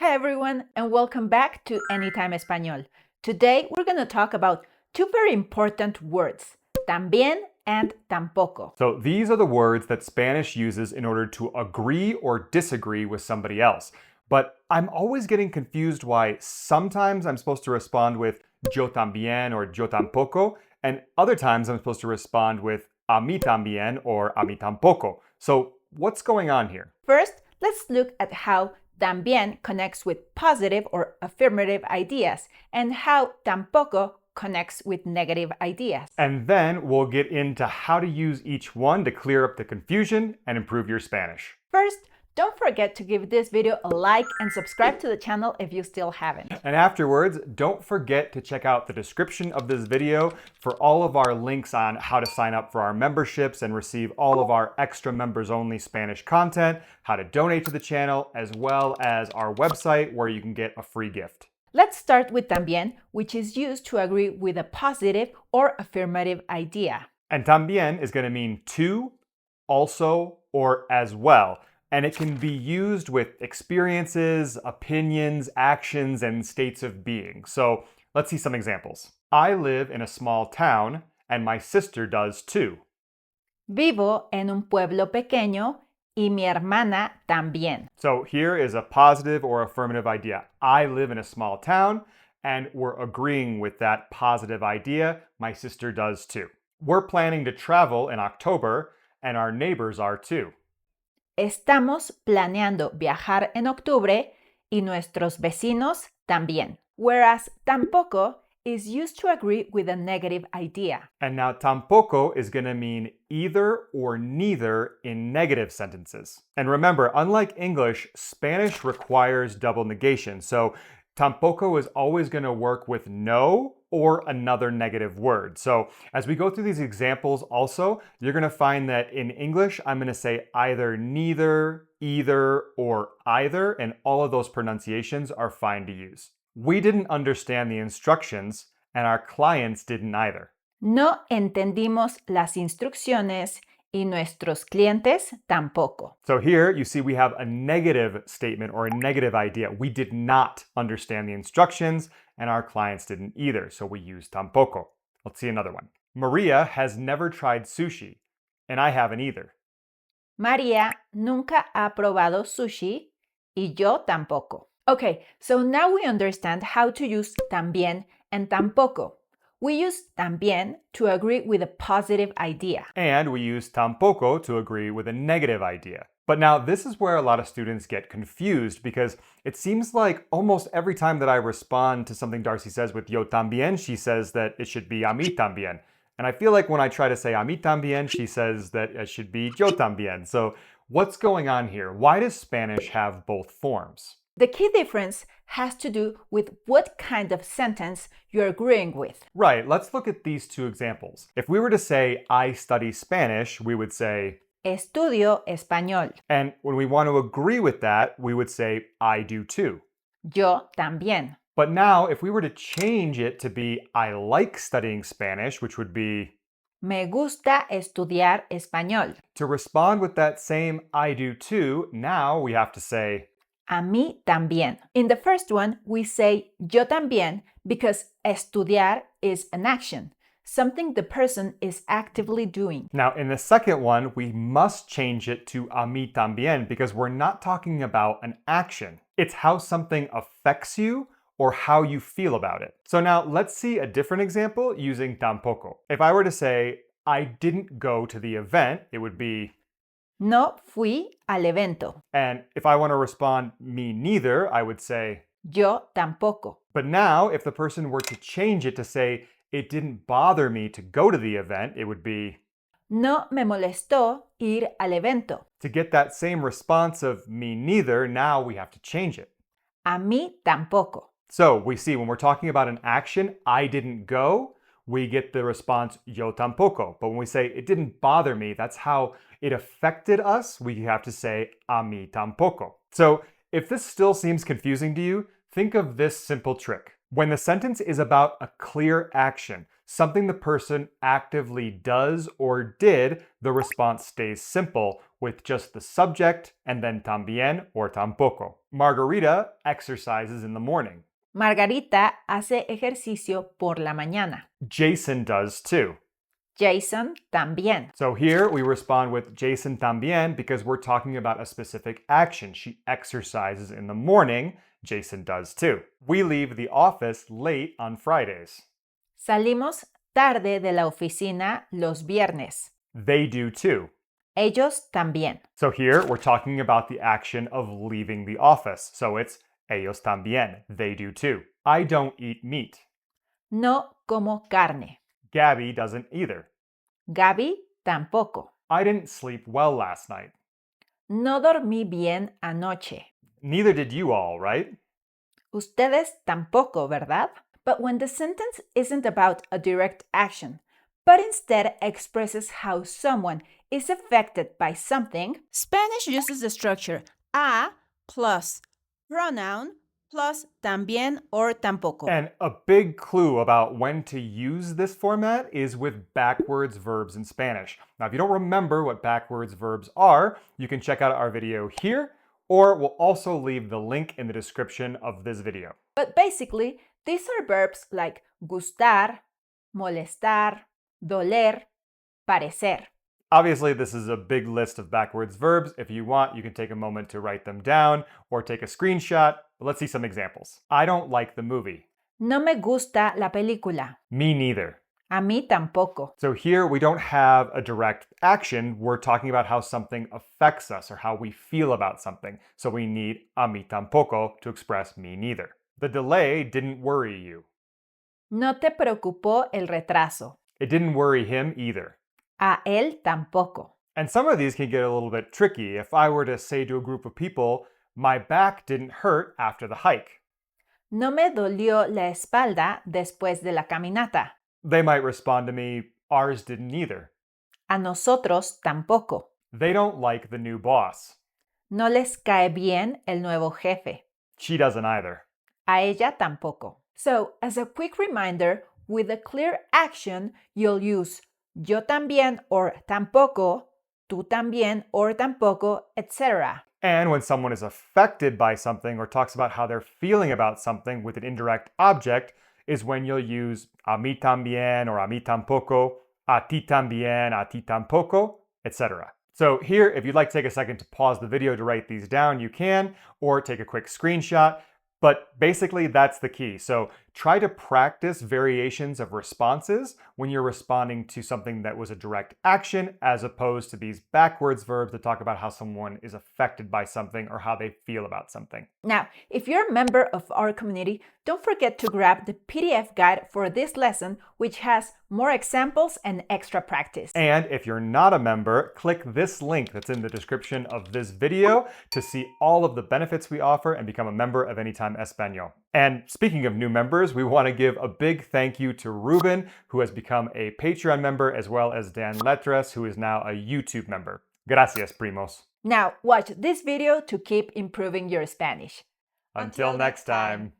Hey everyone, and welcome back to Anytime Español. Today we're going to talk about two very important words, también and tampoco. So these are the words that Spanish uses in order to agree or disagree with somebody else. But I'm always getting confused why sometimes I'm supposed to respond with yo también or yo tampoco, and other times I'm supposed to respond with a mí también or a mí tampoco. So what's going on here? First, let's look at how también connects with positive or affirmative ideas and how tampoco connects with negative ideas. And then we'll get into how to use each one to clear up the confusion and improve your Spanish. First, don't forget to give this video a like and subscribe to the channel if you still haven't. And afterwards, don't forget to check out the description of this video for all of our links on how to sign up for our memberships and receive all of our extra members-only Spanish content, how to donate to the channel, as well as our website where you can get a free gift. Let's start with también, which is used to agree with a positive or affirmative idea. And también is going to mean too, also, or as well. And it can be used with experiences, opinions, actions, and states of being. So let's see some examples. I live in a small town, and my sister does too. Vivo en un pueblo pequeño y mi hermana también. So here is a positive or affirmative idea. I live in a small town, and we're agreeing with that positive idea. My sister does too. We're planning to travel in October, and our neighbors are too. Estamos planeando viajar en octubre y nuestros vecinos también. Whereas tampoco is used to agree with a negative idea. And now tampoco is going to mean either or neither in negative sentences. And remember, unlike English, Spanish requires double negation. So tampoco is always going to work with no or another negative word. So as we go through these examples also, you're going to find that in English, I'm going to say either neither, either, or either, and all of those pronunciations are fine to use. We didn't understand the instructions, and our clients didn't either. No entendimos las instrucciones y nuestros clientes tampoco. So here you see we have a negative statement or a negative idea. We did not understand the instructions and our clients didn't either, so we use tampoco. Let's see another one. Maria has never tried sushi and I haven't either. María nunca ha probado sushi y yo tampoco. Okay, so now we understand how to use también and tampoco. We use también to agree with a positive idea. And we use tampoco to agree with a negative idea. But now this is where a lot of students get confused because it seems like almost every time that I respond to something Darcy says with yo también, she says that it should be a mí también. And I feel like when I try to say a mí también, she says that it should be yo también. So what's going on here? Why does Spanish have both forms? The key difference has to do with what kind of sentence you're agreeing with. Right, let's look at these two examples. If we were to say, I study Spanish, we would say, Estudio español. and when we want to agree with that, we would say, I do too. Yo también. But now, if we were to change it to be, I like studying Spanish, which would be, Me gusta estudiar español. to respond with that same I do too, now we have to say, A mí también. In the first one, we say yo también because estudiar is an action, something the person is actively doing. Now, in the second one, we must change it to a mí también because we're not talking about an action. It's how something affects you or how you feel about it. So now let's see a different example using tampoco. If I were to say, I didn't go to the event, it would be, No fui al evento. and if I want to respond me neither, I would say, Yo tampoco. but now if the person were to change it to say, it didn't bother me to go to the event, it would be, No me molestó ir al evento. to get that same response of me neither, now we have to change it. A mí tampoco. So we see when we're talking about an action, I didn't go, we get the response yo tampoco. But when we say it didn't bother me, that's how it affected us, we have to say a mí tampoco. So if this still seems confusing to you, think of this simple trick. When the sentence is about a clear action, something the person actively does or did, the response stays simple. with just the subject and then también or tampoco. Margarita exercises in the morning. Margarita hace ejercicio por la mañana. Jason does too. Jason también. So here we respond with Jason también because we're talking about a specific action. She exercises in the morning. Jason does too. We leave the office late on Fridays. Salimos tarde de la oficina los viernes. They do too. Ellos también. So here we're talking about the action of leaving the office. So it's ellos también. They do too. I don't eat meat. No como carne. Gabby doesn't either. Gaby tampoco. I didn't sleep well last night. No dormí bien anoche. Neither did you all, right? Ustedes tampoco, ¿verdad? But when the sentence isn't about a direct action, but instead expresses how someone is affected by something, Spanish uses the structure a plus pronoun plus también or tampoco. And a big clue about when to use this format is with backwards verbs in Spanish. Now, if you don't remember what backwards verbs are, you can check out our video here, or we'll also leave the link in the description of this video. But basically, these are verbs like gustar, molestar, doler, parecer. Obviously, this is a big list of backwards verbs. If you want, you can take a moment to write them down or take a screenshot. But let's see some examples. I don't like the movie. No me gusta la película. Me neither. A mí tampoco. So here we don't have a direct action. We're talking about how something affects us or how we feel about something. So we need a mí tampoco to express me neither. The delay didn't worry you. No te preocupó el retraso. It didn't worry him either. A él tampoco. And some of these can get a little bit tricky. If I were to say to a group of people, my back didn't hurt after the hike, No me dolió la espalda después de la caminata. they might respond to me, ours didn't either. A nosotros tampoco. They don't like the new boss. No les cae bien el nuevo jefe. She doesn't either. A ella tampoco. So, as a quick reminder, with a clear action, you'll use yo también or tampoco, tú también or tampoco, etc. And when someone is affected by something or talks about how they're feeling about something with an indirect object is when you'll use a mí también or a mí tampoco, a ti también, a ti tampoco, etc. So here, if you'd like to take a second to pause the video to write these down, you can, or take a quick screenshot. But basically, that's the key. So try to practice variations of responses when you're responding to something that was a direct action, as opposed to these backwards verbs that talk about how someone is affected by something or how they feel about something. Now, if you're a member of our community, don't forget to grab the PDF guide for this lesson, which has more examples and extra practice. And if you're not a member, click this link that's in the description of this video to see all of the benefits we offer and become a member of Anytime Espanol. And speaking of new members, we want to give a big thank you to Ruben, who has become a Patreon member, as well as Dan Letras, who is now a YouTube member. Gracias, primos. Now, watch this video to keep improving your Spanish. Until next time.